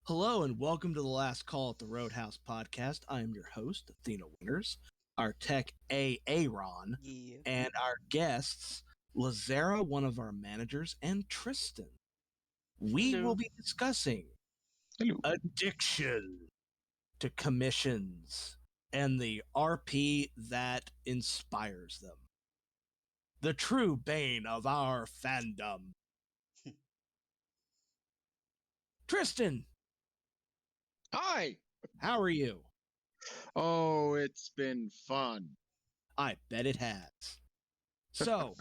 Hello and welcome to the last call at the Roadhouse podcast. I am your host, Athena Winters, our tech Aaron, and our guests, Lazara, one of our managers, and Tristan. We will be discussing addiction to commissions and the RP that inspires them. The true bane of our fandom. Tristan! Hi! How are you? Oh, it's been fun. I bet it has. So,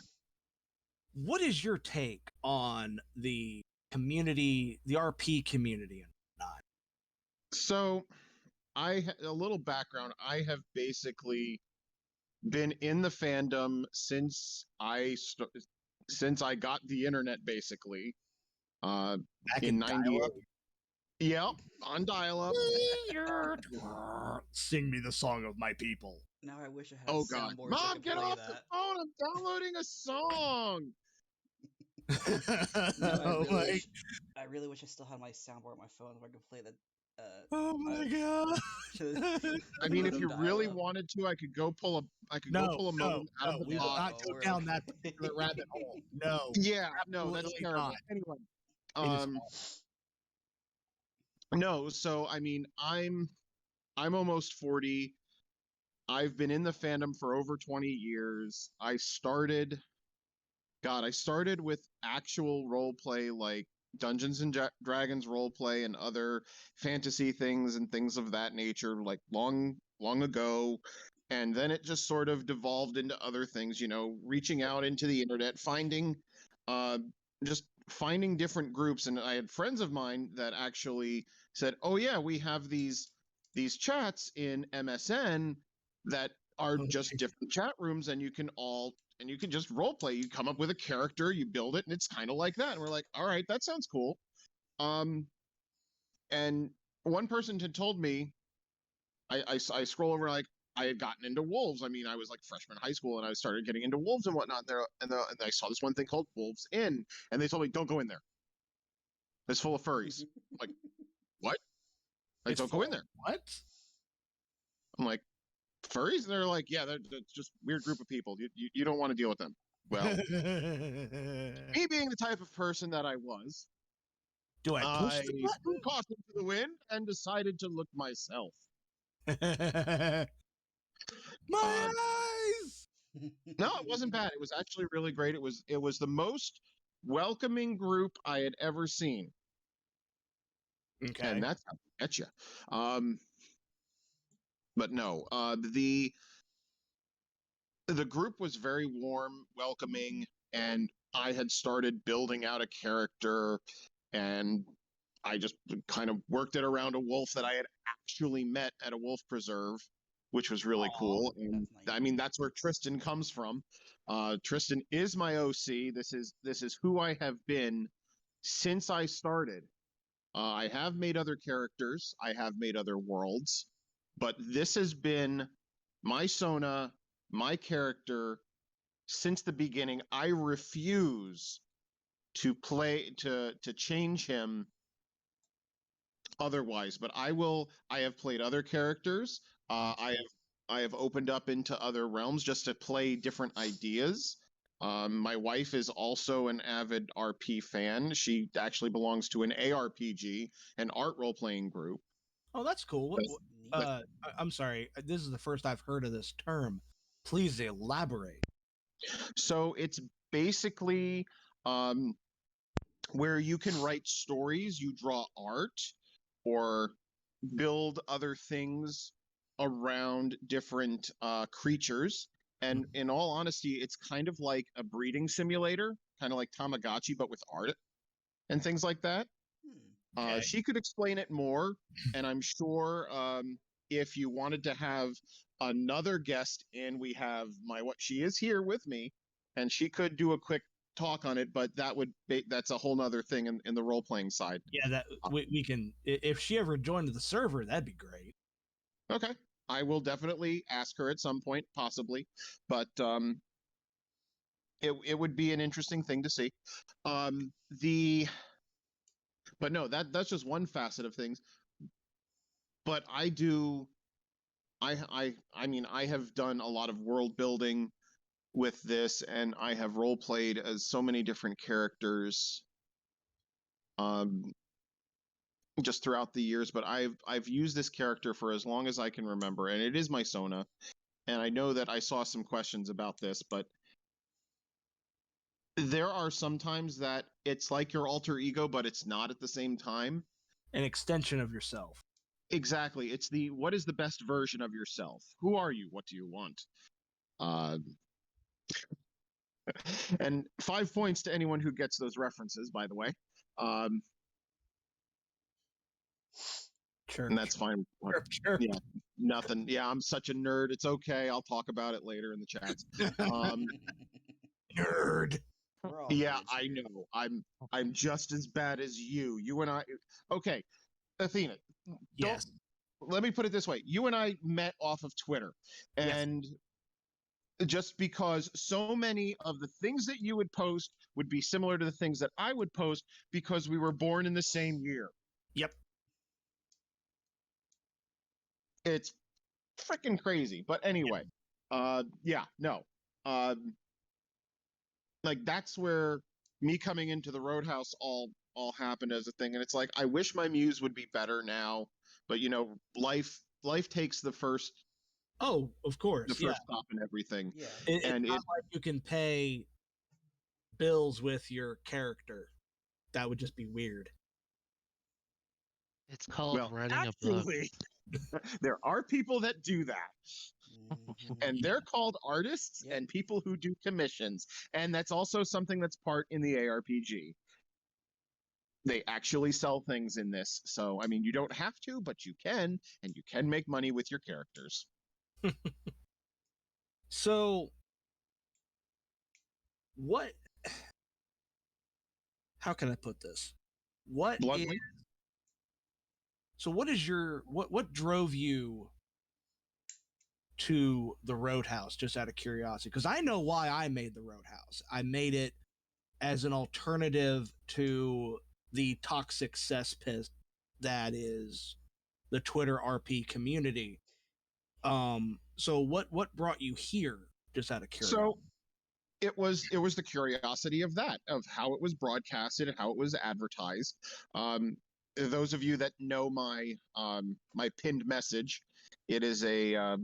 what is your take on the community, the RP community and whatnot? So, a little background. I have basically been in the fandom since I got the internet, basically. Back in in '98. dial-up? Yep, on dial-up. Sing me the song of my people. Now I wish I had Oh a God, soundboard. Mom, get off the phone! I'm downloading a song. I really wish I still had my soundboard on my phone so I could play that. Oh my God! I mean, if you really wanted to, I could go pull a modem out of the we will box. not go down that particular rabbit hole. No. Yeah, no, that's terrible. Not. Anyway, no, so I mean, I'm almost 40. I've been in the fandom for over 20 years. I started with actual role play, like Dungeons and Dragons role play and other fantasy things and things of that nature, like long ago. And then it just sort of devolved into other things, reaching out into the internet, finding different groups. And I had friends of mine that actually said, oh yeah, we have these chats in MSN that are just different chat rooms, and you can just role play. You come up with a character, you build it, and it's kind of like that. And we're like, all right, that sounds cool. And one person had told me, I scroll over, like, I had gotten into wolves. I mean, I was like freshman high school, and I started getting into wolves and whatnot. And I saw this one thing called Wolves Inn, and they told me, don't go in there. It's full of furries. I'm like, what? Like, don't go in there. What? I'm like, furries? And they're like, yeah, they're just weird group of people. You don't want to deal with them. Well, me being the type of person that I was, I threw caution to the wind and decided to look myself. My eyes! No, it wasn't bad. It was actually really great. It was the most welcoming group I had ever seen. Okay. And that's how I get you. But no, the group was very warm, welcoming, and I had started building out a character, and I just kind of worked it around a wolf that I had actually met at a wolf preserve, which was really cool. And nice. I mean, that's where Tristan comes from. Tristan is my OC. This is who I have been since I started. I have made other characters. I have made other worlds, but this has been my Sona, my character since the beginning. I refuse to change him otherwise, but I have played other characters. I have opened up into other realms just to play different ideas. My wife is also an avid RP fan. She actually belongs to an ARPG, an art role-playing group. Oh, that's cool. I'm sorry. This is the first I've heard of this term. Please elaborate. So it's basically where you can write stories, you draw art, or build other things around different creatures. And in all honesty, it's kind of like a breeding simulator, kind of like Tamagotchi, but with art and things like that. Okay. She could explain it more, and I'm sure if you wanted to have another guest in, she is here with me, and she could do a quick talk on it, but that's a whole nother thing in the role-playing side. Yeah, that we can, if she ever joined the server, that'd be great. Okay. I will definitely ask her at some point, possibly, but it would be an interesting thing to see. But no, that's just one facet of things. But I mean, I have done a lot of world building with this, and I have role played as so many different characters um just throughout the years. But I've used this character for as long as I can remember, and it is my Sona. And I know that I saw some questions about this, but there are some times that it's like your alter ego, but it's not at the same time. An extension of yourself. Exactly. It's the what is the best version of yourself? Who are you? What do you want? Uh, and 5 points to anyone who gets those references, by the way. Um, Sure. and that's fine. Sure. Yeah, nothing. Yeah, I'm such a nerd. It's okay. I'll talk about it later in the chats. Nerd. Yeah, I know. I'm just as bad as you. You and I. Okay, Athena. Yes. Let me put it this way. You and I met off of Twitter, and just because so many of the things that you would post would be similar to the things that I would post because we were born in the same year. Yep. It's freaking crazy. But anyway, yeah, no. Like that's where me coming into the Roadhouse all happened as a thing. And it's like I wish my muse would be better now, but you know, life takes the first Oh, of course. stop and everything. Yeah. It's not like you can pay bills with your character. That would just be weird. It's called writing a book. There are people that do that. And they're called artists and people who do commissions. And that's also something that's part in the ARPG. They actually sell things in this. So, I mean, you don't have to, but you can, and you can make money with your characters. So, what? How can I put this? What is your what drove you to the Roadhouse, just out of curiosity? Because I know why I made the Roadhouse. I made it as an alternative to the toxic cesspit that is the Twitter RP community. So what brought you here, just out of curiosity? So it was the curiosity of how it was broadcasted and how it was advertised. Those of you that know my my pinned message, it is a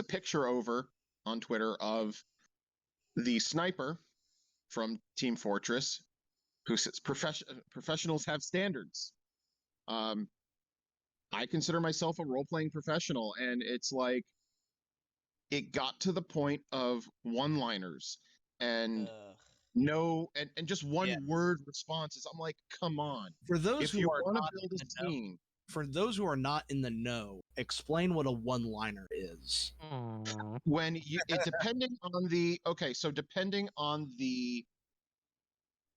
picture over on Twitter of the sniper from Team Fortress, who says professionals have standards. I consider myself a role-playing professional, and it's like it got to the point of one-liners and and just one word responses. I'm like, come on. For those who are not build a scene, for those who are not in the know, explain what a one-liner is. When you, it depending on the depending on the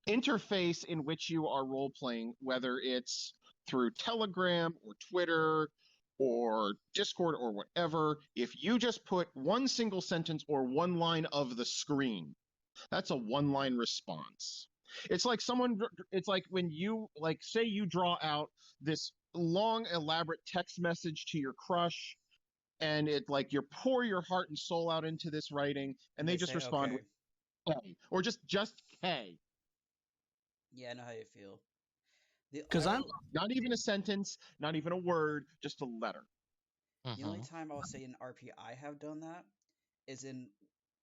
interface in which you are role playing, whether it's through Telegram or Twitter or Discord or whatever, if you just put one single sentence or one line of the screen, that's a one-line response. It's like when you say you draw out this long elaborate text message to your crush, and it like you pour your heart and soul out into this writing, and they just respond with K, or just K. Yeah, I know how you feel. Because I'm not even a sentence, not even a word, just a letter. The only time I'll say in RP I have done that is in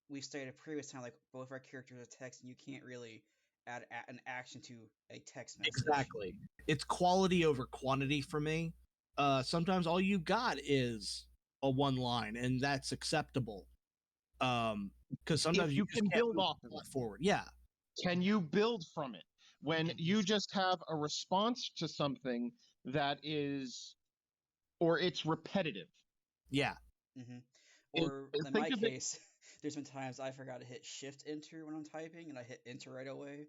we started a previous time, like both our characters are text, and you can't really add an action to a text message. Exactly. It's quality over quantity for me. Sometimes all you got is a one line, and that's acceptable. Because sometimes you can build off of it forward. Yeah. Can you build from it? When you just have a response to something that is, or it's repetitive. Yeah. Mm-hmm. Or in my case, there's been times I forgot to hit Shift Enter when I'm typing, and I hit Enter right away.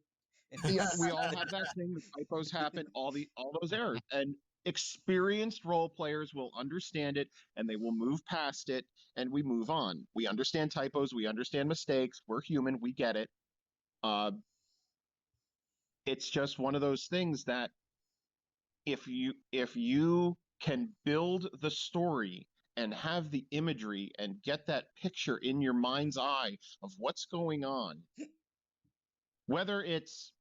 Yeah, we all have that thing. The typos happen. All those errors, and experienced role players will understand it, and they will move past it, and we move on. We understand typos. We understand mistakes. We're human. We get it. It's just one of those things that if you can build the story and have the imagery and get that picture in your mind's eye of what's going on, whether it's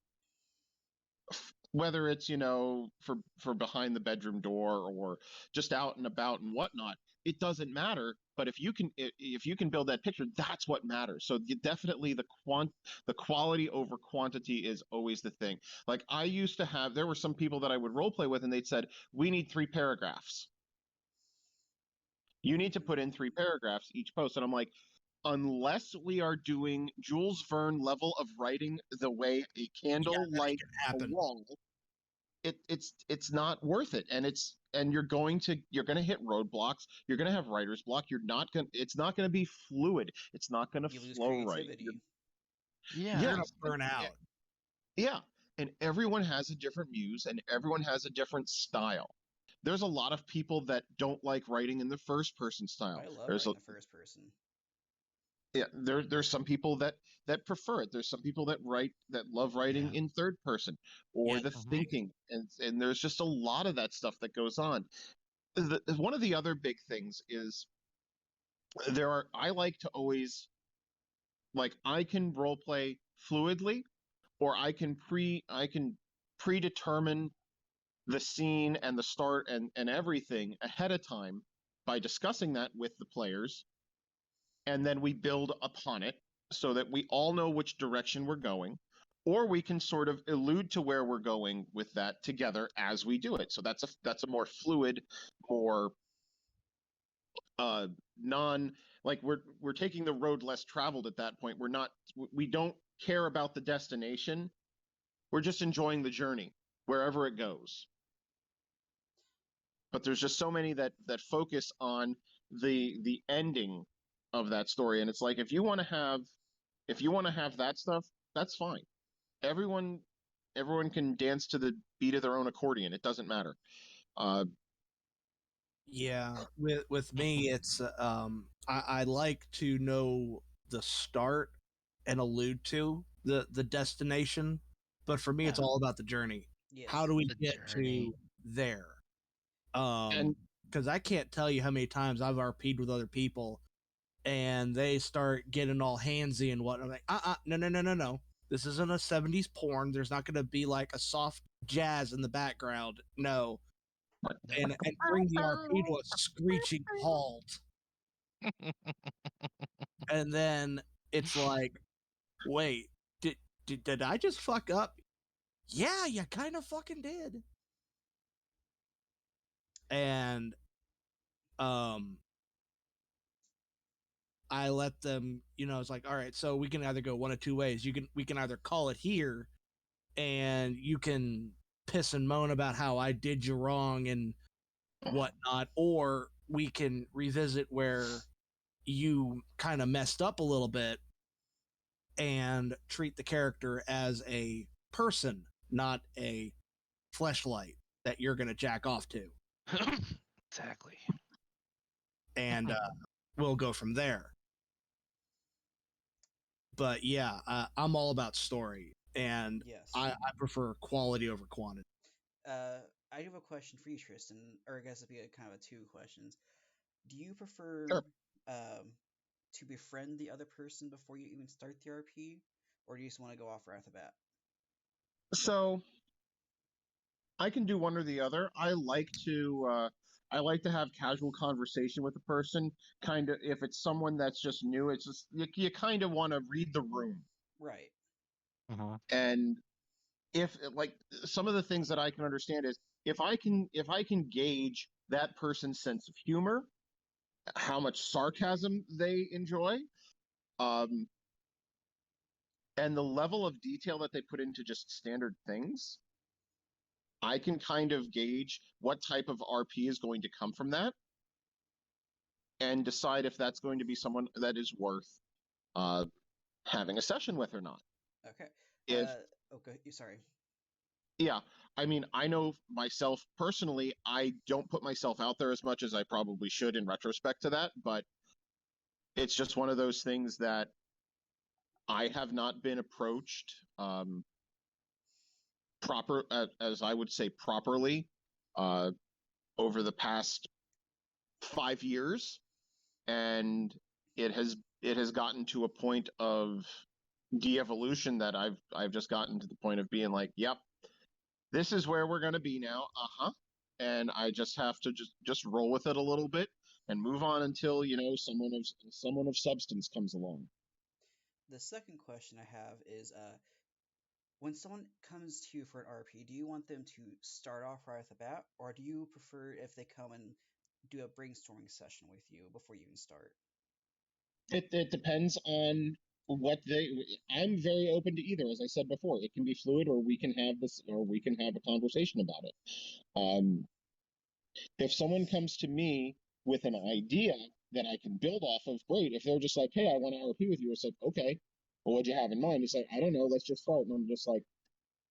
for behind the bedroom door or just out and about and whatnot, it doesn't matter. But if you can build that picture, that's what matters. So definitely the quality over quantity is always the thing. Like I used to have, there were some people that I would role play with, and they'd said, we need 3 paragraphs. You need to put in 3 paragraphs each post. And I'm like, unless we are doing Jules Verne level of writing the way a candle lights a wall, it's not worth it. And you're going to hit roadblocks. You're going to have writer's block. It's not going to be fluid. It's not going to flow right. You're going to burn out. Yeah. And everyone has a different muse and everyone has a different style. There's a lot of people that don't like writing in the first person style. I love writing the first person. Yeah, there's some people that prefer it. There's some people that love writing in third person or the thinking, and there's just a lot of that stuff that goes on. One of the other big things is I like to always, like, I can role play fluidly, or I can predetermine the scene and the start and everything ahead of time by discussing that with the players, and then we build upon it so that we all know which direction we're going, or we can sort of allude to where we're going with that together as we do it. So that's a more fluid, more non, like we're taking the road less traveled at that point. We don't care about the destination. We're just enjoying the journey wherever it goes. But there's just so many that focus on the ending of that story, and it's like, if you want to have that stuff, that's fine. Everyone can dance to the beat of their own accordion. It doesn't matter. Yeah, with me, it's I like to know the start and allude to the destination, but for me, it's all about the journey. Yes. How do we get to there? Because I can't tell you how many times I've RP'd with other people, and they start getting all handsy and what. I'm like, no. This isn't a 70s porn. There's not going to be like a soft jazz in the background. No. And bring the RP to a screeching halt. And then it's like, wait, did I just fuck up? Yeah, you kind of fucking did. And I let them, it's like, all right, so we can either go one of two ways. We can either call it here, and you can piss and moan about how I did you wrong and whatnot, or we can revisit where you kind of messed up a little bit and treat the character as a person, not a fleshlight that you're going to jack off to. Exactly. And we'll go from there. But yeah, I'm all about story, and yes. I prefer quality over quantity. I have a question for you, Tristan, or I guess it'd be kind of 2 questions. Do you prefer to befriend the other person before you even start the RP, or do you just want to go off right off the bat? So I can do one or the other. I like to have casual conversation with a person. Kind of, if it's someone that's just new, it's just you kind of want to read the room, right? And if, like, some of the things that I can understand is if I can gauge that person's sense of humor, how much sarcasm they enjoy, and the level of detail that they put into just standard things, I can kind of gauge what type of RP is going to come from that and decide if that's going to be someone that is worth having a session with or not. Okay. Okay. Sorry. Yeah. I mean, I know myself personally, I don't put myself out there as much as I probably should in retrospect to that, but it's just one of those things that I have not been approached proper, as I would say, properly uh, over the past 5 years, and it has gotten to a point of de-evolution that I've just gotten to the point of being like, yep, this is where we're gonna be now. Uh-huh. And I just have to just roll with it a little bit and move on until, someone of substance comes along. The second question I have is, when someone comes to you for an RP, do you want them to start off right off the bat, or do you prefer if they come and do a brainstorming session with you before you even start? It depends on what they. I'm very open to either. As I said before, it can be fluid, or we can have a conversation about it. Um, if someone comes to me with an idea that I can build off of, great. If they're just like, hey, I want to RP with you, it's like, okay, well, what'd you have in mind? It's like, I don't know, let's just start. And I'm just like,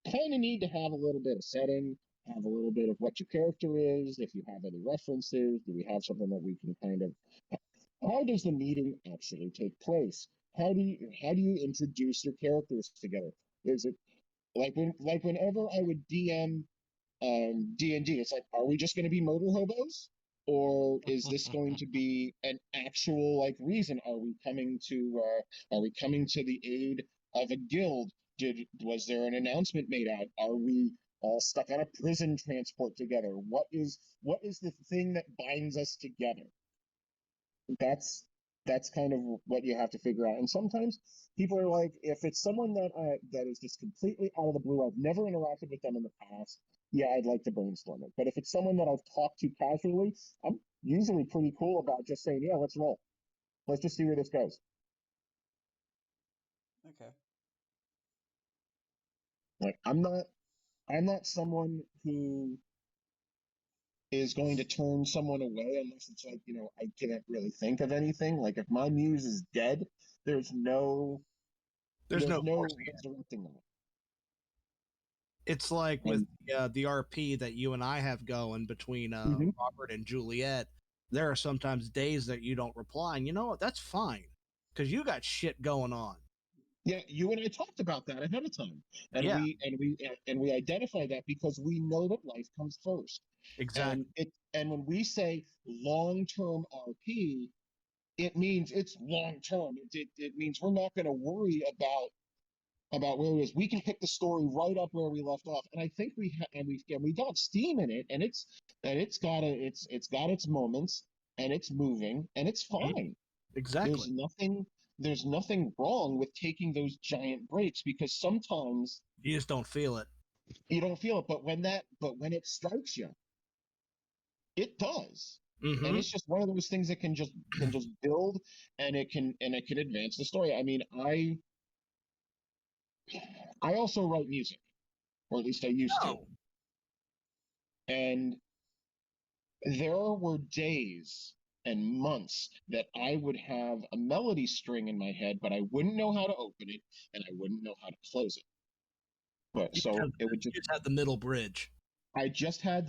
kind of need to have a little bit of setting, have a little bit of what your character is, if you have any references, do we have something that we can kind of. How does the meeting actually take place? How do you introduce your characters together? Is it whenever I would DM D&D, it's like, are we just going to be murder hobos, or is this going to be an actual like reason? Are we coming to the aid of a guild? Was there an announcement made out? Are we all stuck on a prison transport together? What is the thing that binds us together? That's kind of what you have to figure out. And sometimes people are like, if it's someone that is just completely out of the blue, I've never interacted with them in the past, yeah, I'd like to brainstorm it. But if it's someone that I've talked to casually, I'm usually pretty cool about just saying, yeah, let's roll. Let's just see where this goes. Okay. Like I'm not someone who is going to turn someone away unless it's like, I can't really think of anything. Like if my muse is dead, there's no There's there's no no forcing it. resurrecting that. It's like with And the RP that you and I have going between Mhm. Robert and Juliet. There are sometimes days that you don't reply, and you know what? That's fine because you got shit going on. Yeah, you and I talked about that ahead of time, and Yeah, we identify that because we know that life comes first, and exactly. when we say long-term RP, it means it's long term. It means we're not going to worry about where it is. We can pick the story right up where we left off, and I think we got steam in it, and it's got its moments, and it's moving, and it's Mhm. fine. Exactly. There's nothing wrong with taking those giant breaks, because sometimes You just don't feel it. you don't feel it, but when it strikes you, it does. And Mm-hmm. it's just one of those things that can just build, and it can advance the story. I mean, I also write music, or at least I used to. No. And there were days and months that I would have a melody string in my head, but I wouldn't know how to open it, and I wouldn't know how to close it. But You just so have, it would you just have the middle bridge. I had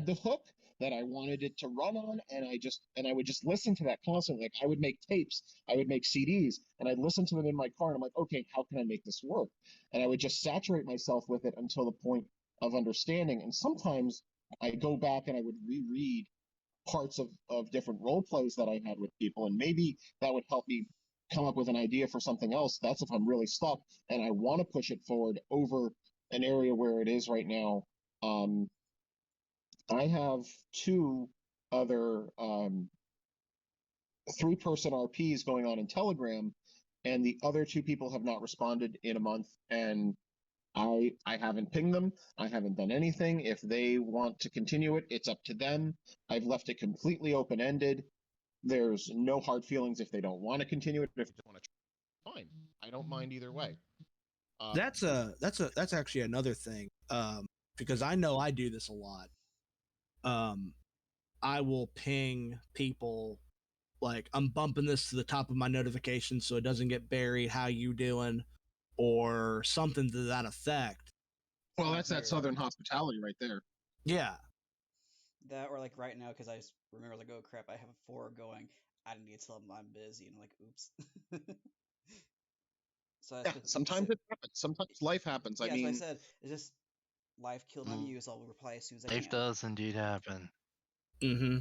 the hook that I wanted it to run on, and I would just listen to that constantly. Like I would make tapes, I would make CDs, and I'd listen to them in my car, and I'm like, okay, how can I make this work? And I would just saturate myself with it until the point of understanding. And sometimes I go back and I would reread parts of different role plays that I had with people, and maybe that would help me come up with an idea for something else. That's if I'm really stuck and I want to push it forward over an area where it is right now. Um, I have two other 3-person RPs going on in Telegram, and the other two people have not responded in a month, and I haven't pinged them. I haven't done anything. If they want to continue it, it's up to them. I've left it completely open ended. There's no hard feelings if they don't want to continue it. If they want to try, fine. I don't mind either way. That's actually another thing. Because I know I do this a lot. Um, I will ping people like I'm bumping this to the top of my notifications so it doesn't get buried. How you doing? Or something to that effect. Well, Same that's that here. Southern hospitality right there. Yeah. That, or like right now, because I just remember like, oh crap, I have a 4 going. I need to tell them I'm busy, and I'm like, oops. So Yeah, sometimes it happens. Sometimes life happens. I yeah, as I mean, said, it's just live kill my muse, I'll reply as soon as I Life can. does indeed happen. Mm-hmm.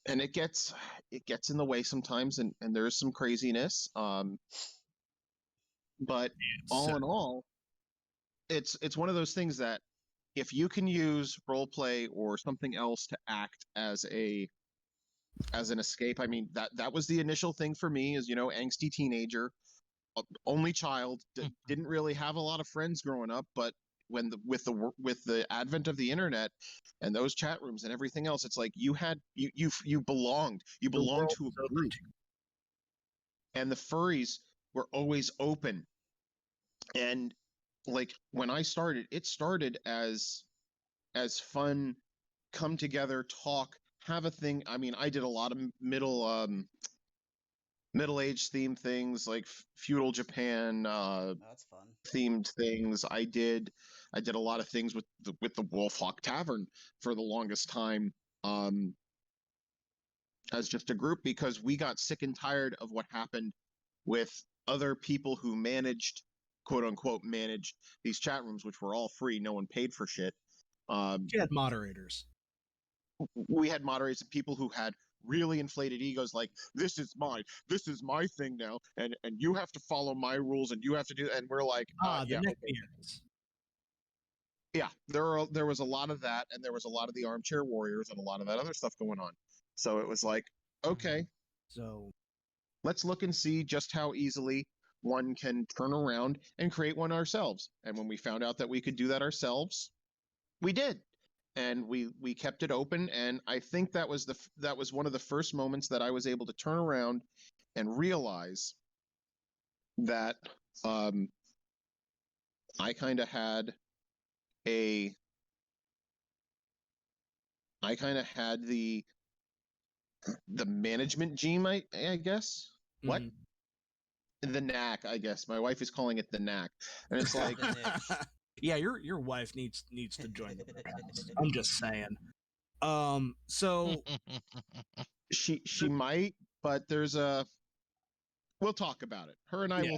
And it gets in the way sometimes, and there's some craziness. But all in all, it's one of those things that if you can use role play or something else to act as an escape, I mean that was the initial thing for me, is angsty teenager, only child, didn't really have a lot of friends growing up, but with the advent of the internet and those chat rooms and everything else, it's like you belonged to a group, and the furries were always open. And like when I started, it started as fun, come together, talk, have a thing. I mean, I did a lot of middle age themed things, like feudal Japan That's fun. themed things. I did a lot of things with the Wolf Hawk Tavern for the longest time, um, as just a group, because we got sick and tired of what happened with other people who quote unquote managed these chat rooms, which were all free, no one paid for shit. You had moderators. We had moderators and people who had really inflated egos, like this is my thing now, and you have to follow my rules, and you have to do, and we're like, the yeah, okay. neckbeards. Yeah, there was a lot of that, and there was a lot of the armchair warriors and a lot of that other stuff going on. So it was like, okay, So let's look and see just how easily one can turn around and create one ourselves. And when we found out that we could do that ourselves, we did. And we kept it open, and I think that was one of the first moments that I was able to turn around and realize that I kind of had a I kind of had the management gene, I guess. What? The knack, I guess. My wife is calling it the knack. And it's like The niche. yeah, your wife needs to join the Roadhouse. I'm just saying. So she might, but we'll talk about it. Her and I Yeah.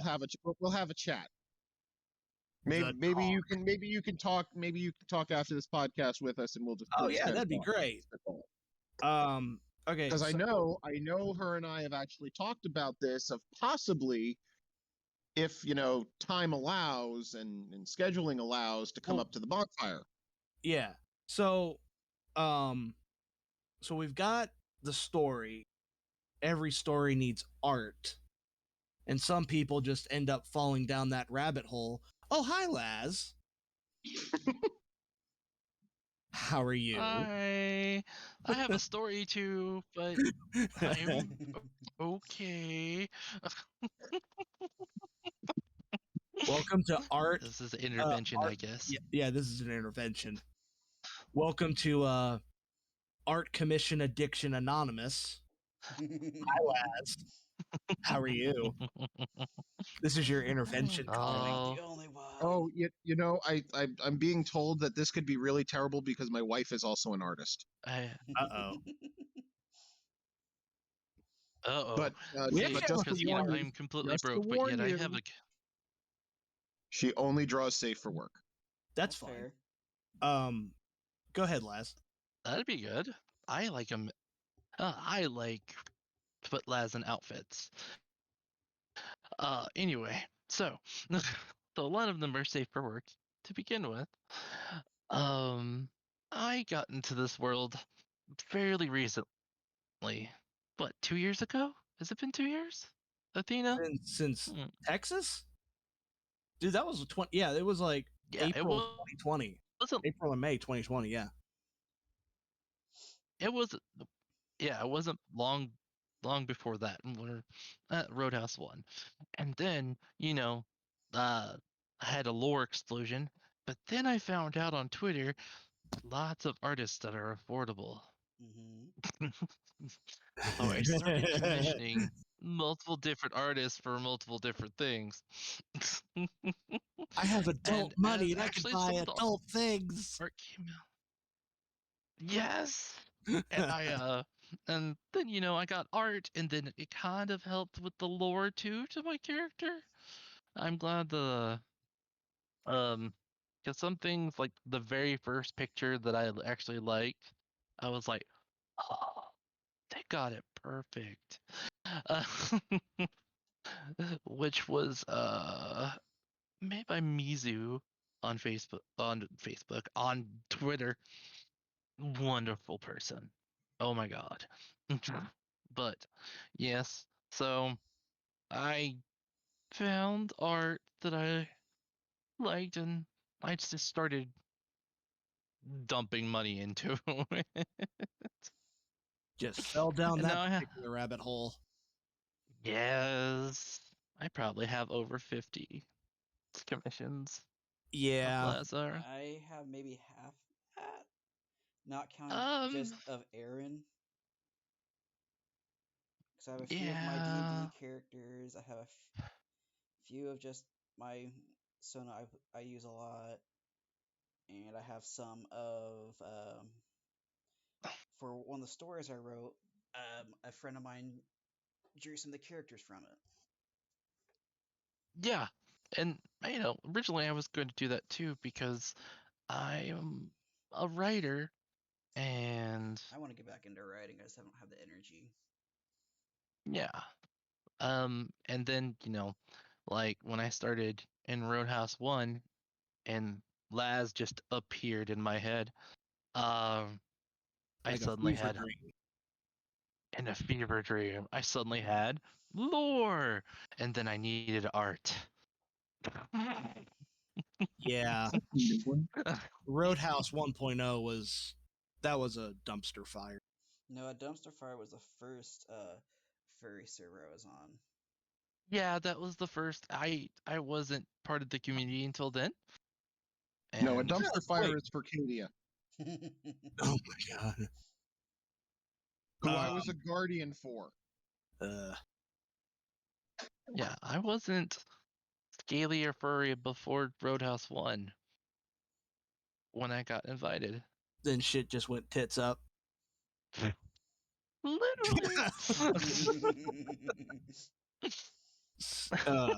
we'll have a chat. Maybe you can talk after this podcast with us, and we'll just Oh yeah, that'd be great. Okay, because I know her and I have actually talked about this, of possibly, if time allows and scheduling allows, to come up to the bonfire. Yeah. So so we've got the story. Every story needs art. And some people just end up falling down that rabbit hole. Oh, hi, Laz. How are you? I have a story too, but I'm okay. Welcome to art. This is an intervention, I guess. Yeah, this is an intervention. Welcome to Art Commission Addiction Anonymous. Hi, Laz. How are you? This is your intervention calling. The only one. Oh, I'm being told that this could be really terrible because my wife is also an artist. Uh-oh. But because I'm completely broke, but yet I have a. She only draws safe for work. That's fine. Fair. Go ahead, Laz. That'd be good. I like them. I like to put Laz in outfits. Anyway, so so a lot of them are safe for work to begin with. I got into this world fairly recently. What, 2 years ago? Has it been 2 years, Athena? Since Texas? Dude, that was 20. Yeah, it was like April 2020. April and May 2020. Yeah. It was. Yeah, it wasn't long before that. We're at Roadhouse 1. And then, I had a lore explosion. But then I found out on Twitter lots of artists that are affordable. So I started commissioning multiple different artists for multiple different things. I have adult money and I can buy adult things. Art came out. Yes. And and then I got art, and then it kind of helped with the lore too to my character. I'm glad the Because some things, like the very first picture that I actually liked, I was like, oh, they got it perfect. Uh, which was made by Mizu on on Twitter. Wonderful person. Oh my god. But yes, so I found art that I liked and I just started dumping money into it. Just fell down And that now particular rabbit hole. yes, I probably have over 50 commissions of Yeah. Lazar. I have maybe half that, not counting Um, just of Aaron. Because I have a few of my yeah, D&D characters. I have a few of just my Sona I use a lot, and I have some of for one of the stories I wrote. A friend of mine drew some of the characters from it. yeah. And, originally I was going to do that too because I am a writer and, I want to get back into writing. I just don't have the energy. yeah. And then, like when I started in Roadhouse 1 and Laz just appeared in my head, I Like a suddenly fever had, dream. in a fever dream, I suddenly had lore, and then I needed art. Yeah. New one. Roadhouse 1.0 was a dumpster fire. No, a dumpster fire was the first furry server I was on. Yeah, that was the first. I wasn't part of the community until then, No, a and dumpster fire Wait. is for Cadia, Oh my god. who I was a guardian for. Uh, yeah, I wasn't scaly or furry before Roadhouse 1 when I got invited. then shit just went tits up. Literally. uh,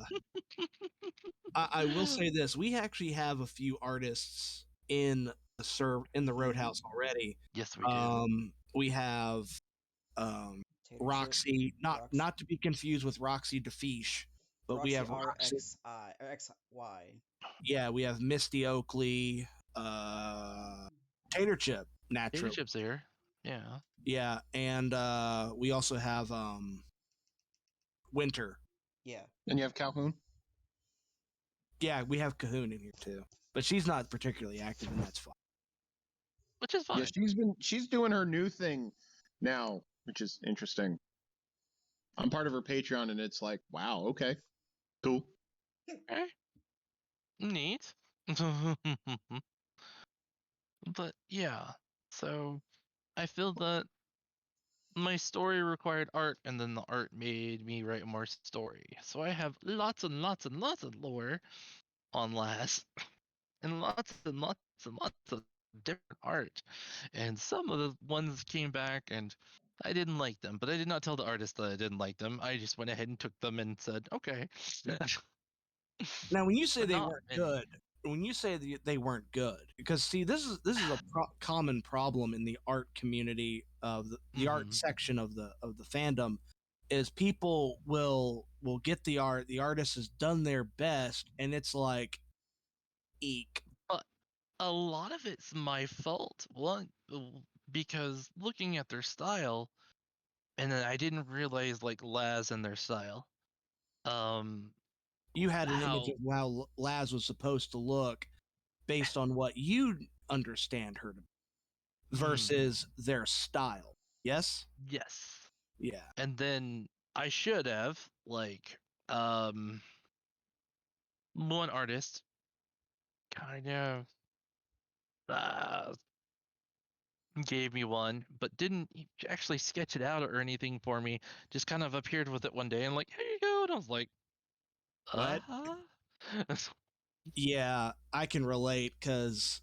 I will say this: we actually have a few artists in the Roadhouse already. Yes, we do. We have Tater chip, Roxy, Rox, not to be confused with Roxy DeFiche, but we Roxy have Roxy. RXI or XY. Yeah, we have Misty Oakley, Tater Chip, Potato naturally. chips here. Yeah. Yeah, and we also have Winter. Yeah. And you have Calhoun. Yeah, we have Cahoon in here too, but she's not particularly active, and that's fine. Which is Yeah, fine. she's doing her new thing now, which is interesting. I'm part of her Patreon, and it's like, wow, okay, cool. Okay. Neat. But yeah, so I feel that my story required art, and then the art made me write more story. So I have lots and lots and lots of lore on Last, and lots of different art. And some of the ones came back, and I didn't like them, but I did not tell the artist that I didn't like them. I just went ahead and took them and said, okay. Now, when you say But they not weren't many. good, when you say they weren't good, because see, this is a common problem in the art community of the art Mm-hmm. section of the fandom, is people will get the art, the artist has done their best, and it's like, eek. But a lot of it's my fault. One, because looking at their style, and then I didn't realize like Laz and their style. You had an image How of how Laz was supposed to look based on what you understand her to be versus their style. Yes? yes. Yeah. And then I should have like um one artist kind of uh, gave me one, but didn't actually sketch it out or anything for me. Just kind of appeared with it one day and like, here you go. And I was like, What? uh-huh. Yeah, I can relate because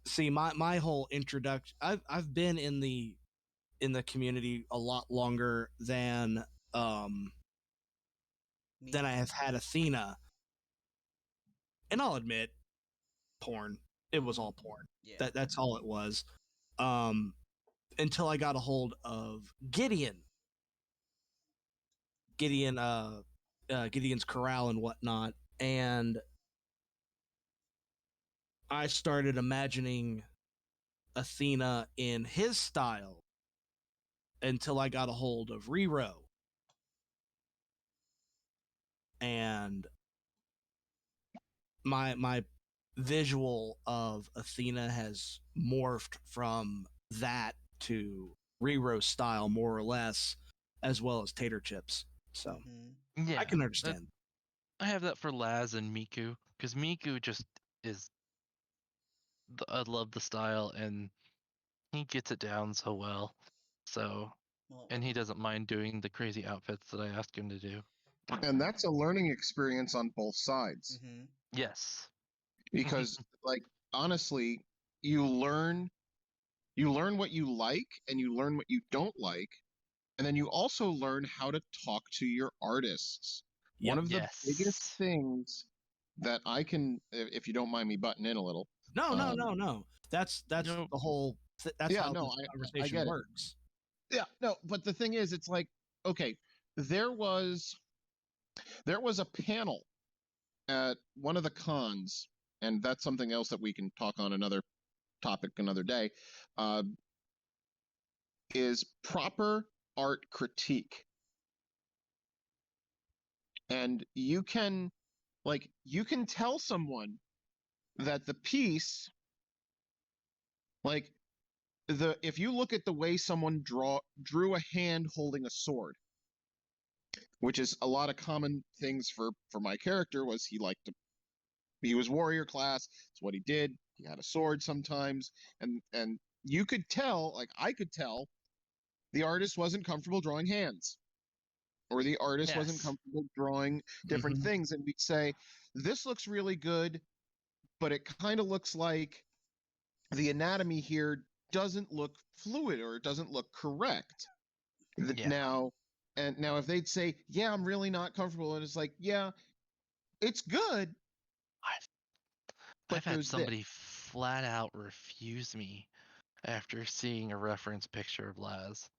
see my whole introduction I've been in the community a lot longer um Me. than I have had Athena. And I'll admit, porn. It was all porn. Yeah. That's all it was. Until I got a hold of Gideon's Corral and whatnot, and I started imagining Athena in his style until I got a hold of Rero. And my visual of Athena has morphed from that to Rero style, more or less, as well as tater chips. So Yeah, I can understand. I have that for Laz and Miku, because Miku just is. I love the style, and he gets it down so well. So, Well, and he doesn't mind doing the crazy outfits that I ask him to do. And that's a learning experience on both sides. Yes. Because like honestly, you learn what you like and you learn what you don't like, and then you also learn how to talk to your artists. One of the biggest Yes. things that I can, if you don't mind me butting in a little. No. That's Nope. the whole. That's Yeah, how no, this I conversation get it. works. Yeah, no, but the thing is, it's like, okay, there was a panel at one of the cons, and that's something else that we can talk on another topic another day. Uh, is proper art critique, and you can tell someone that the piece, like, the if you look at the way someone drew a hand holding a sword, which is a lot of common things for my character, was he was warrior class. It's what he did. He had a sword sometimes, and you could tell, like I could tell, the artist wasn't comfortable drawing hands, or the artist wasn't Yes. comfortable drawing different things, and we'd say, this looks really good, but it kind of looks like the anatomy here doesn't look fluid, or it doesn't look correct. Yeah. Now, if they'd say, yeah, I'm really not comfortable, and it's like, yeah, it's good, I've but I've had there's this. somebody flat out refuse me after seeing a reference picture of Laz.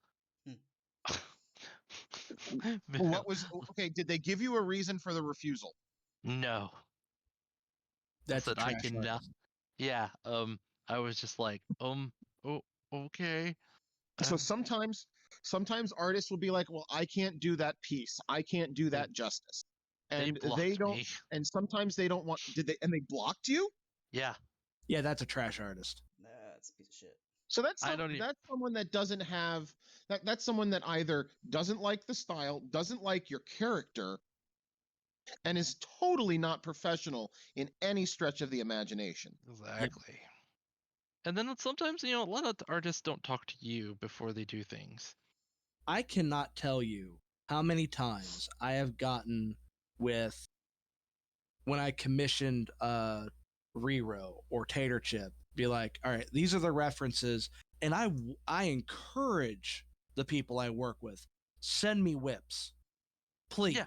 What was okay? Did they give you a reason for the refusal? No. That's a Said I trash cannot. artist. Yeah. I was just like, oh, okay. So sometimes artists will be like, well, I can't do that piece. I can't do They that justice. they And they blocked don't, me. and sometimes they don't want, and they blocked you? Yeah. Yeah, that's a trash artist. That's a piece of shit. So I don't. that's someone that doesn't have that's someone that either doesn't like the style, doesn't like your character, and is totally not professional in any stretch of the imagination. Exactly. And then sometimes, a lot of artists don't talk to you before they do things. I cannot tell you how many times I have gotten with when I commissioned Rero or Tater Chip, be like, all right, these are the references, and I encourage the people I work with, send me whips, please. Yeah.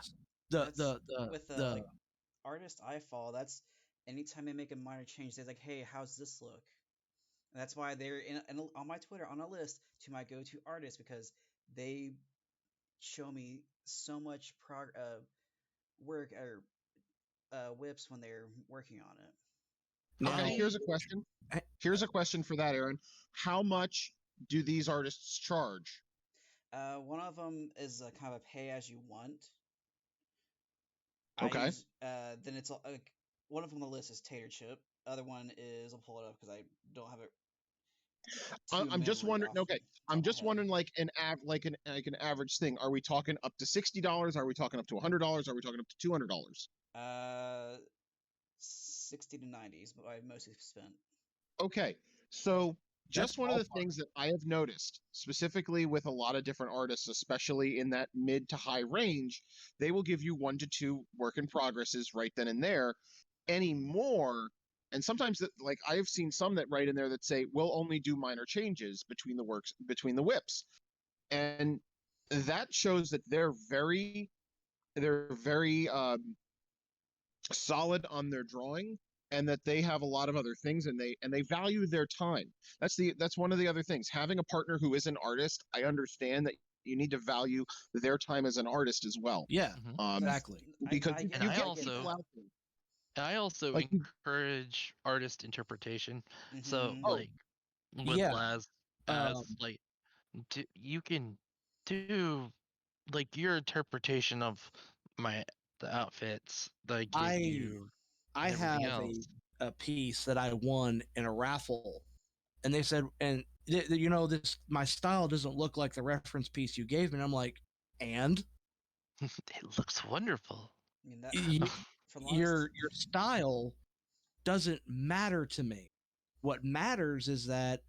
With like artists I follow, that's anytime they make a minor change, they're like, hey, how's this look? And that's why they're on my Twitter on a list to my go-to artists, because they show me so much work or whips when they're working on it. Now, Okay, here's a question. Here's a question for that, Aaron. How much do these artists charge? One of them is a kind of a pay as you want. Okay. Then it's like one of them on the list is Tater Chip. Other one is, I'll pull it up because I don't have it. I'm just wondering. Okay, I'm just wondering, like an average thing. Are we talking up to $60? Are we talking up to $100? Are we talking up to $200? 60 to 90 is what I mostly spent. Okay, so that's just one of the things that I have noticed, specifically with a lot of different artists, especially in that mid to high range, they will give you 1 to 2 work in progresses right then and there. Anymore, and sometimes like I've seen some that write in there that say we'll only do minor changes between the whips, and that shows that they're very solid on their drawing, and that they have a lot of other things, and they value their time. That's one of the other things. Having a partner who is an artist, I understand that you need to value their time as an artist as well. Yeah, Um, exactly. because I you get get that. people out there. I also Like, encourage artist interpretation. So Mm-hmm. Oh, like with yeah. Laz as Um, like you can do like your interpretation of the outfits that I give I you I and everything have else. a piece that I won in a raffle, and they said, and this my style doesn't look like the reference piece you gave me. And I'm like, and It looks wonderful. I mean that y- for the longest. your style doesn't matter to me. What matters is that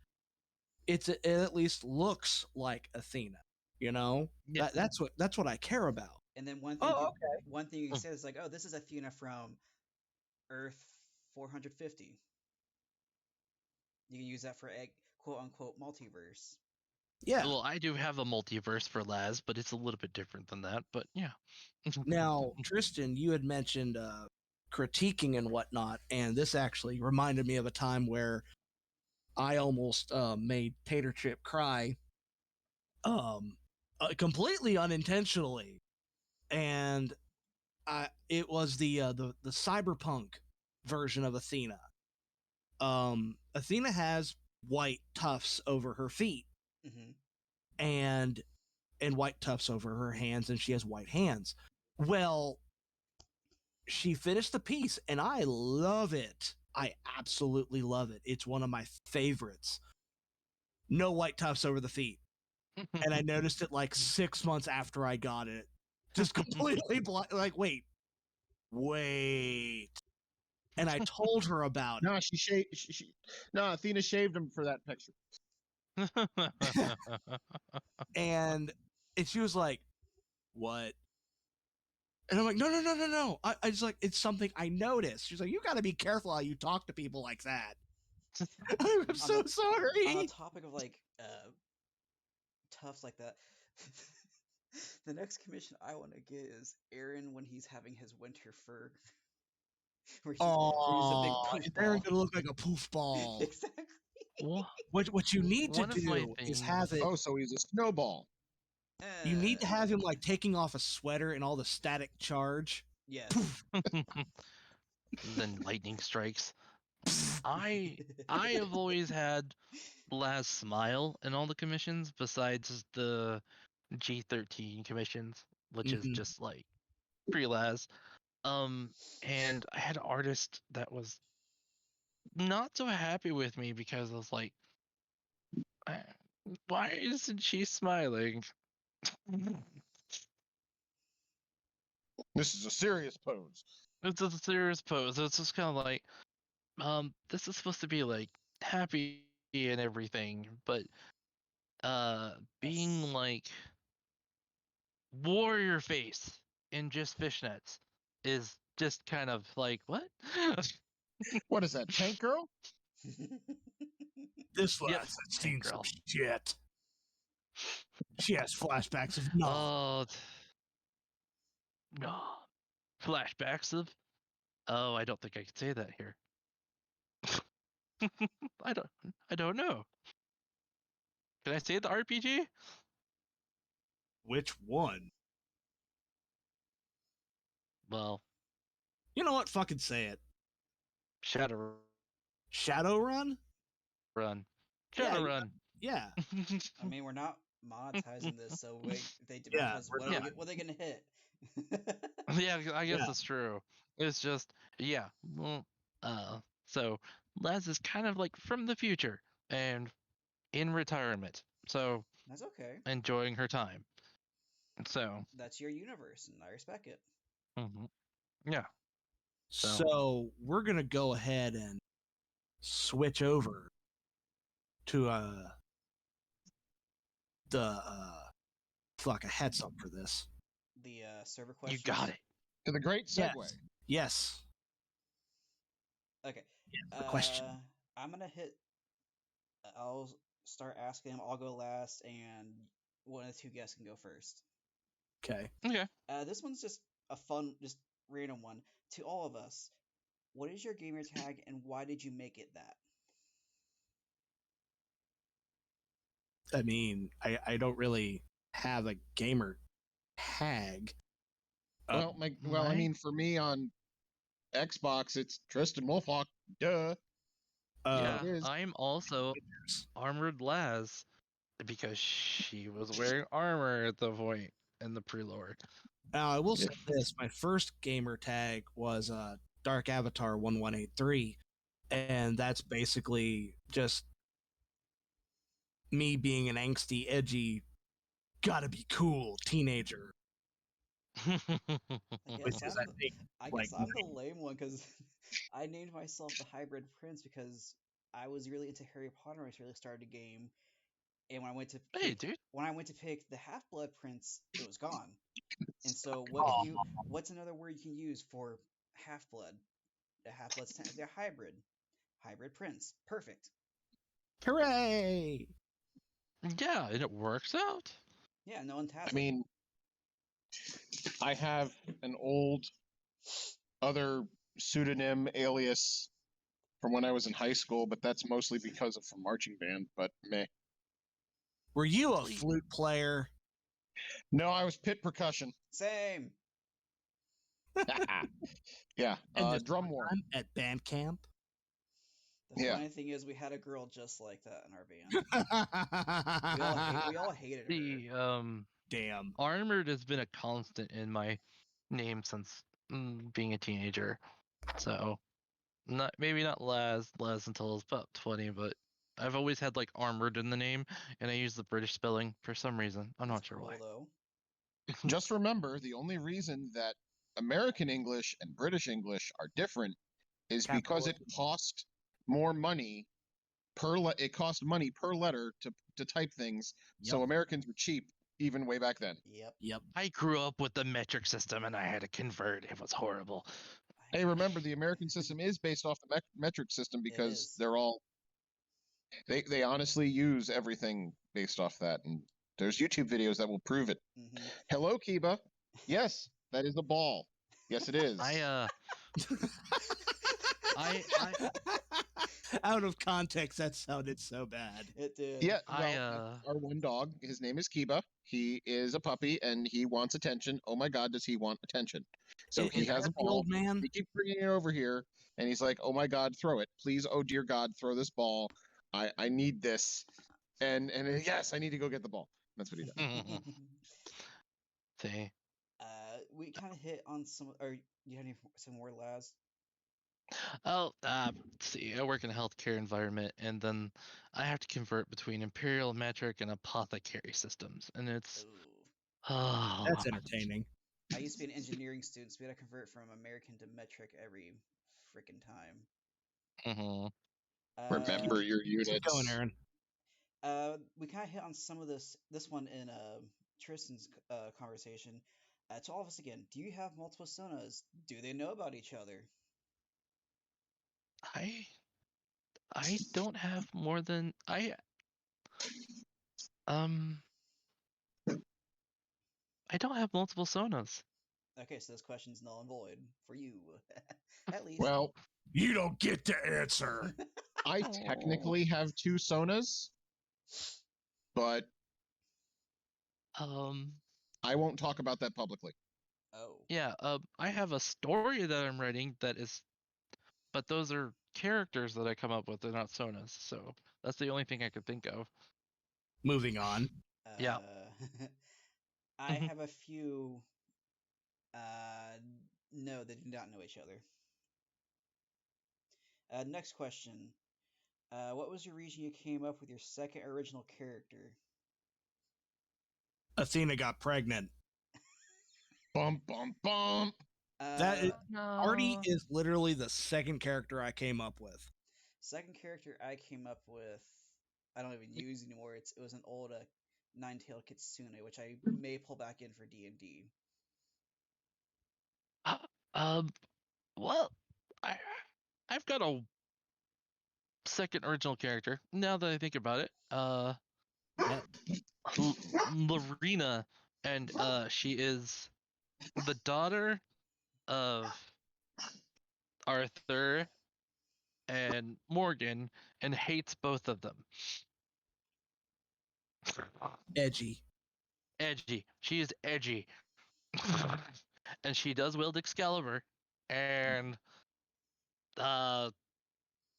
it at least looks like Athena. You know Yeah. that's what I care about. And then Oh, one thing you Mm. said is like, oh, this is Athena from Earth 450. You can use that for a quote unquote multiverse. yeah. Well, I do have a multiverse for Laz, but it's a little bit different than that. But yeah. Now, Tristan, you had mentioned critiquing and whatnot, and this actually reminded me of a time where I almost made Tater Chip cry, um, completely unintentionally, and it was the cyberpunk version of Athena. Athena has white tufts over her feet, Mm-hmm. and white tufts over her hands, and she has white hands. Well, she finished the piece, and I love it. I absolutely love it. It's one of my favorites. No white tufts over the feet. And I noticed it like 6 months after I got it. Just completely like, wait. And I told her about no, she shaved. No, Athena shaved him for that picture. it. And she was like, what? And I'm like, no, no, no, no, no. I just like, it's something I noticed. She's like, you got to be careful how you talk to people like that. I'm On so the sorry. topic of like tufts like that. The next commission I want to get is Aaron when he's having his winter fur, where he's a big Oh, poof they're ball. gonna look like a poof ball. Exactly. What you need to One of my do is have things. it. Oh, so he's a snowball. You need to have him Uh, like taking off a sweater and all the static charge. yes. Then lightning strikes. I I have always had Laz smile in all the commissions besides the G13 commissions, which is Mm-hmm. just like free Laz. And I had an artist that was not so happy with me because I was like, "Uh, why isn't she smiling?" This is a serious pose. It's a serious pose. It's just kind of like, this is supposed to be like happy and everything, but That's being like warrior face in just fishnets is just kind of like what? What is that, Tank Girl? This Yep, lass has tank seen some girl. shit. She has flashbacks of no. Oh, no. Flashbacks of. Oh, I don't think I could say that here. I don't. I don't know. Can I say the RPG? Which one? Well, You know what? Fucking say it. Shadowrun. Shadowrun? Yeah, Shadowrun. yeah, I mean, we're not monetizing this, so they yeah, because we're Yeah, what are they gonna hit? yeah. I guess yeah. that's true. It's just, yeah. Well, so Laz is kind of like from the future and in retirement, so That's okay. enjoying her time. So, That's your universe, and I respect it. mhm, yeah. So So we're gonna go ahead and switch over to the fuck. I had something for this. The server you got questions. it. To the great segue. Yes. Yes. Okay. The question. I'm gonna hit. I'll start asking them. I'll go last, and one of the two guests can go first. Okay. Okay. This one's just a fun, just random one to all of us. What is your gamer tag, and why did you make it that? I mean, I don't really have a gamer tag. I mean, for me on Xbox, it's Tristan Wolfhawk. Duh. Yeah, it is. I'm also Armored Laz because she was wearing armor at the point in the pre-lore. Now, I will say this: my first gamer tag was Dark Avatar 1183, and that's basically just me being an angsty, edgy, gotta be cool teenager. I Which guess is, I'm I the, think, I like, guess I'm the lame one because I named myself the Hybrid Prince because I was really into Harry Potter when I really started the game, and Hey, dude. when I went to pick the Half Blood Prince, it was gone. And so, oh, what's another word you can use for half blood? The half blood's they're hybrid. Hybrid Prince. Perfect. hooray! Yeah, and it works out. Yeah, no one I tasked mean, I have an old other pseudonym alias from when I was in high school, but that's mostly because of from marching band. But meh. Were you a flute player? No, I was pit percussion. Same. Yeah, And this drum war. time at band camp? The Yeah. funny thing is, we had a girl just like that in our band. We all hated her. The Damn. Armored has been a constant in my name since being a teenager. So maybe not Laz until I was about 20, but I've always had like Armored in the name, and I use the British spelling for some reason. I'm That's not sure cool why. though. Just remember, the only reason that American English and British English are different is because it cost more money it cost money per letter to type things. Yep. So Americans were cheap even way back then. Yep. I grew up with the metric system, and I had to convert. It was horrible. Hey, remember the American system is based off the metric system because they're all they honestly use everything based off that, and there's YouTube videos that will prove it. Mm-hmm. Hello, Kiba. Yes, that is a ball. Yes, it is. Out of context, that sounded so bad. It did. Yeah, our one dog, his name is Kiba. He is a puppy and he wants attention. Oh my God, does he want attention? So he has a ball. Old man. We keep bringing it over here, and he's like, "Oh my God, throw it, please! Oh dear God, throw this ball. I need this." And yes, I need to go get the ball. That's what he does. See. We kind of hit on some. Or you have some more, Laz? Oh, see, I work in a healthcare environment, and then I have to convert between imperial metric and apothecary systems, and it's that's entertaining. I used to be an engineering student, so we had to convert from American to metric every freaking time. Remember your units. Keep going, Aaron. We kind of hit on some of this one in Tristan's conversation. To all of us again, do you have multiple sonas? Do they know about each other? I don't have more than I don't have multiple sonas. Okay, so this question's null and void for you, at least. Well, you don't get to answer. I technically have 2 sonas, but I won't talk about that publicly. Oh. Yeah, I have a story that I'm writing but those are characters that I come up with. They're not sonas, so that's the only thing I could think of. Moving on. Yeah. I have a few. No, they do not know each other. Next question. What was your reason you came up with your second original character? Athena got pregnant. Bump, bump, bump. Artie is literally the second character I came up with. Second character I came up with, I don't even use anymore. It was an old nine-tailed kitsune, which I may pull back in for D&D. Well, I've got a second original character. Now that I think about it, Lorena, and she is the daughter of Arthur and Morgan and hates both of them. Edgy. Edgy. She is edgy. And she does wield Excalibur. And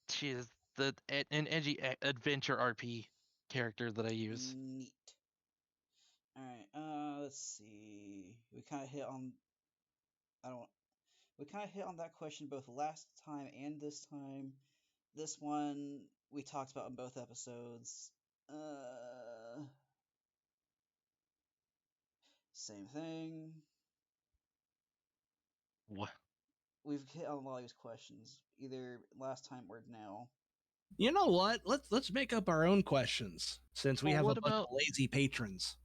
she is an edgy adventure RP character that I use. Neat. All right. Let's see. We kind of hit on. I don't. We kind of hit on that question both last time and this time. This one we talked about in both episodes. Same thing. What? We've hit on a lot of these questions, either last time or now. You know what? Let's make up our own questions since we Well, have a what bunch of about lazy patrons.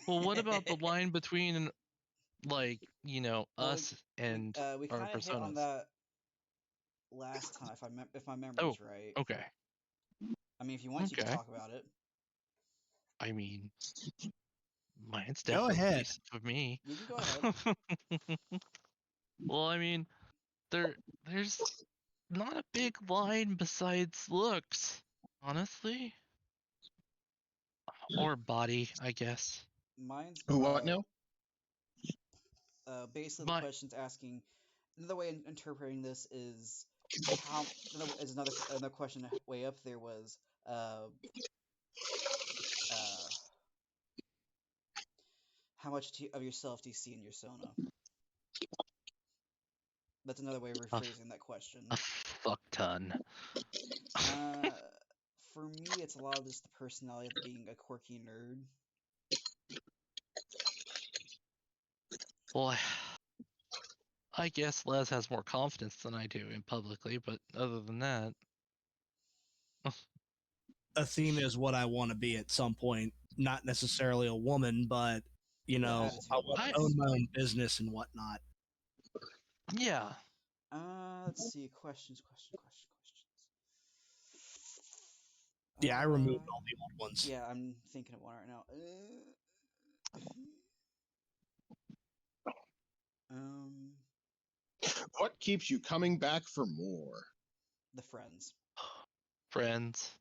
well, what about the line between like, Well, us and we our kind of hit on personas? that last time, if my Oh, memory's right. okay. I mean, if you want, you can Okay. talk about it. I mean, mine's Go definitely ahead. based of me. You can go ahead. Well, I mean, there's not a big line besides looks, honestly, or body, I guess. Mine's What now? basically the My question's asking. Another way of interpreting this is how. Is another question way up there was uh uh how much of yourself do you see in your Sona? That's another way of a, rephrasing that question. a fuck ton. Uh, for me, it's a lot of just the personality of being a quirky nerd. Boy, I guess Les has more confidence than I do in publicly, but other than that, Athena is what I want to be at some point. Not necessarily a woman, but you The know, I attitude want I to own wise. my own business and whatnot. yeah. Let's see. Questions. Yeah, I removed all the old ones. Yeah, I'm thinking of one right now. What keeps you coming back for more? The friends. Friends.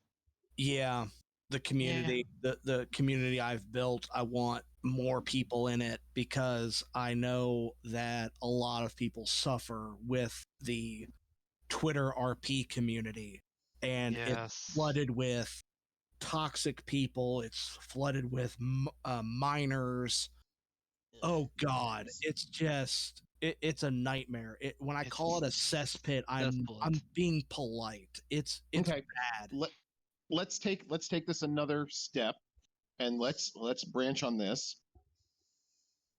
Yeah, the community, the community I've built, I want more people in it because I know that a lot of people suffer with the Twitter RP community, and it's Yes. flooded with toxic people. It's flooded with minors. Oh God, Minors. it's just it's a nightmare. When I call it a cesspit, I'm cesspit. being polite. It's Okay. bad. Let's take this another step, and let's branch on this.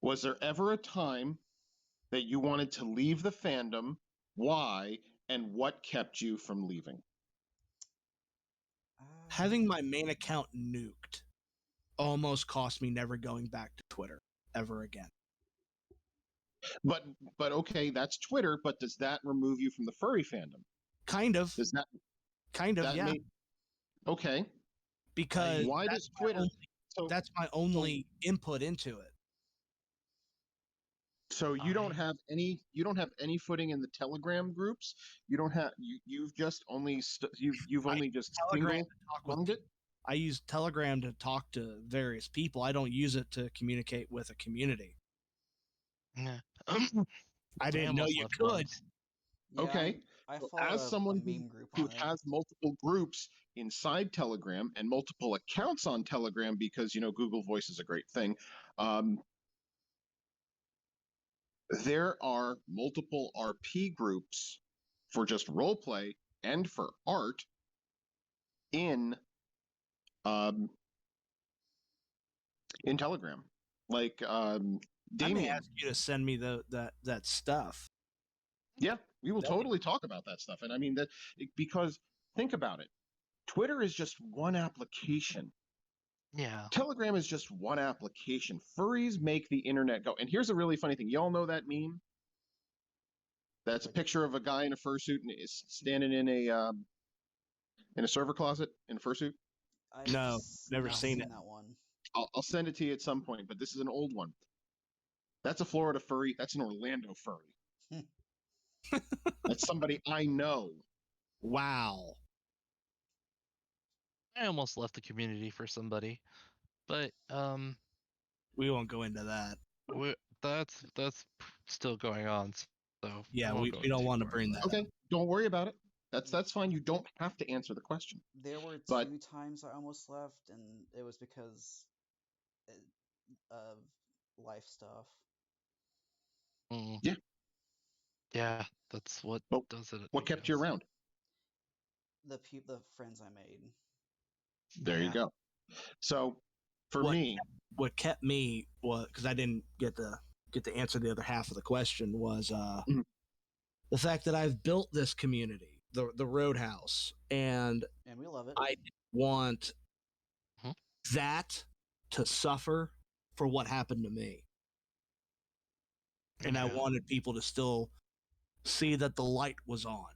Was there ever a time that you wanted to leave the fandom? Why, and what kept you from leaving? Having my main account nuked almost cost me never going back to Twitter ever again. But okay, that's Twitter. But does that remove you from the furry fandom? Kind of. Does that Yeah. Okay. Because why does Twitter? That's my only input into it. So you don't have any footing in the Telegram groups. You don't have you've just only you've only just Telegram single to talk with it. I use Telegram to talk to various people. I don't use it to communicate with a community. Yeah. I didn't know you could. Yeah, okay. I follow as someone a meme group who on has multiple groups inside Telegram and multiple accounts on Telegram, because Google Voice is a great thing. There are multiple RP groups for just roleplay and for art in Telegram. Like I Damien. may ask you to send me that stuff. Yeah, we will totally talk about that stuff. And I mean because think about it. Twitter is just one application. Yeah. Telegram is just one application. Furries make the internet go. And here's a really funny thing. Y'all know that meme? That's a picture of a guy in a fursuit and is standing in a server closet in a fursuit. No, never seen it. That one. I'll send it to you at some point, but this is an old one. That's a Florida furry. That's an Orlando furry. That's somebody I know. Wow. I almost left the community for somebody, but We won't go into that. that's still going on. So Yeah, won't we go don't too want to far bring into that up. Okay, don't worry about it. That's fine. You don't have to answer the question. There were But 2 times I almost left, and it was because of life stuff. Mm, yeah, yeah, that's what but does it. I what kept you guess. around? The friends I made. There you Yeah. go. So for What me, what kept me was because I didn't get to answer the other half of the question was Mhm. the fact that I've built this community, the Roadhouse, and And we love it. I didn't want Mhm. that to suffer for what happened to me. And I Yeah. wanted people to still see that the light was on.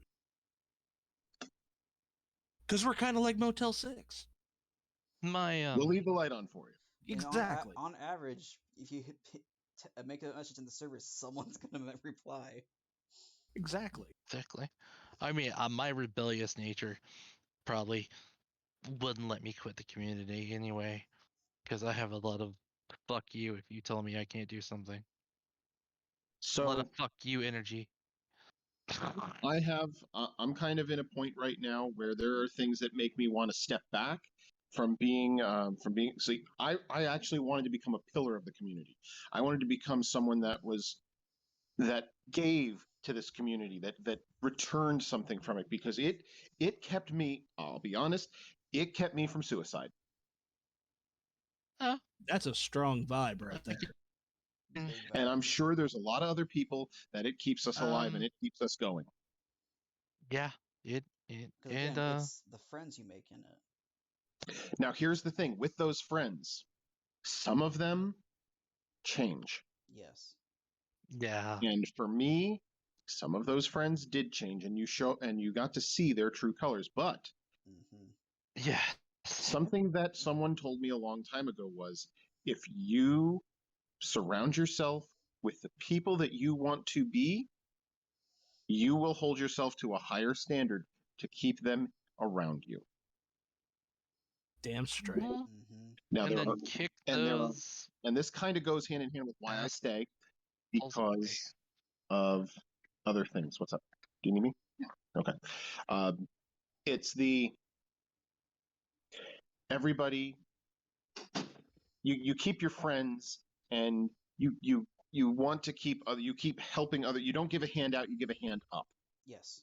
Because we're kind of like Motel 6. My we'll leave the light on for you. And Exactly. on average, if you make a message in the server, someone's gonna reply. Exactly. exactly. I mean, my rebellious nature probably wouldn't let me quit the community anyway, because I have a lot of fuck you if you tell me I can't do something. A lot of So fuck you energy. I'm kind of in a point right now where there are things that make me want to step back from being. See, I actually wanted to become a pillar of the community. I wanted to become someone that gave to this community, that returned something from it, because it kept me. I'll be honest, it kept me from suicide. Oh, That's a strong vibe right there. Mm. Big And I'm vibe. sure there's a lot of other people that it keeps us alive and um, it keeps us going. yeah, it Because and again, it's the friends you make in it. Now, here's the thing with those friends, some of them change. Yes. yeah, And for me, some of those friends did change, and you got to see their true colors. But Hmm. yeah, something that someone told me a long time ago was, if you surround yourself with the people that you want to be, you will hold yourself to a higher standard to keep them around you. Damn straight. Mhm. Hmm. Now And there then are kick and there are those and this kind of goes hand in hand with why I stay, assholes away. because of other things. What's up? Do you need me? Okay. Um, it's the everybody. You keep your friends, and you want to keep other. You keep helping other. You don't give a hand out. You give a hand up. Yes.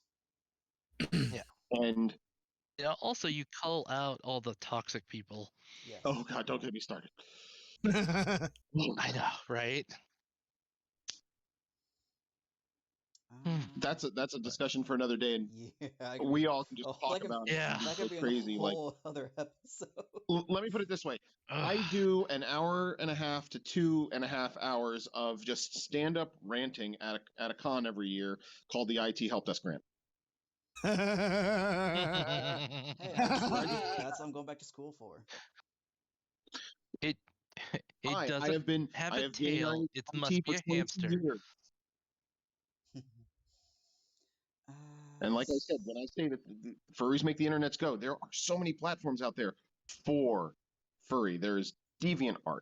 Yeah. And Yeah. Also, you call out all the toxic people. Yes. oh god, don't get me started. I know, right? Hmm. That's a discussion for another day, and Yeah. we all can just Oh, talk about it Yeah. and that go could be a crazy. Like, whole other episode. let me put it this way: I Ugh. do an hour and a half to 2.5 hours of just stand up ranting at a con every year called the IT Help Desk Grant. Hey, that's what I'm going back to school for. it it I doesn't have been have I a have been in tail. It must IT for be a 22 hamster. years. And like I said, when I say that the furries make the internets go, there are so many platforms out there for furry. There's DeviantArt,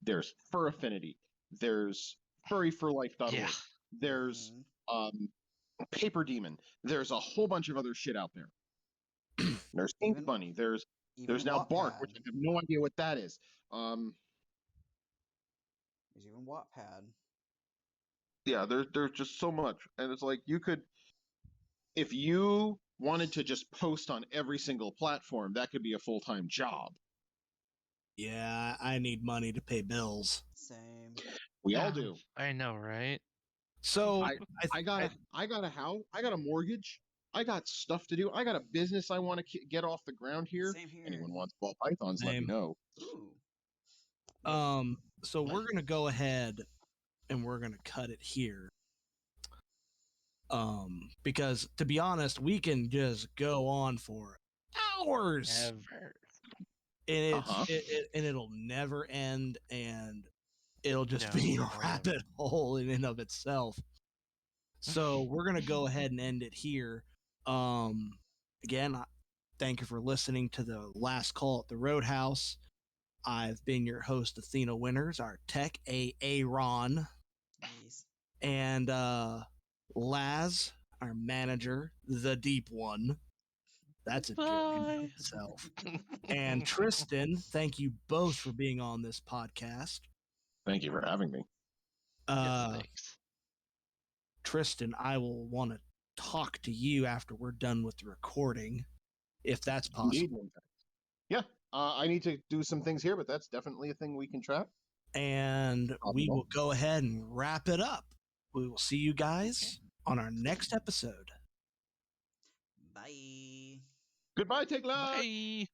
there's Fur Affinity, there's Yeah. furryforlife.org, there's Mhm. um, Paper Demon. There's a whole bunch of other shit out there. There's Ink Even Bunny. There's even now Bark, Wattpad. which I have no idea what that is. There's even Wattpad. Yeah, there's just so much, and it's like you could, if you wanted to just post on every single platform, that could be a full-time job. Yeah, I need money to pay bills. Same. We all Yeah. do. I know, right? So I I got a house. I got a mortgage. I got stuff to do. I got a business I want to get off the ground here. Same here. Anyone wants ball pythons? Let me same. know. Ooh. Yep. So we're gonna go ahead and we're gonna cut it here. Because to be honest, we can just go on for hours, Never. and Uh-huh. and it'll never end, and it'll just No, be a never. rabbit hole in and of itself. So we're going to go ahead and end it here. Again, thank you for listening to the last call at the Roadhouse. I've been your host, Athena Winters, our tech, Ron. Yes. And Laz, our manager, the deep one. That's a joke in itself. And Tristan, thank you both for being on this podcast. Thank you for having me. Thanks. Tristan, I will want to talk to you after we're done with the recording, if that's possible. Indeed. Yeah, I need to do some things here, but that's definitely a thing we can try. And we will go ahead and wrap it up. We will see you guys on our next episode. Bye. Goodbye, Take Luck. Bye.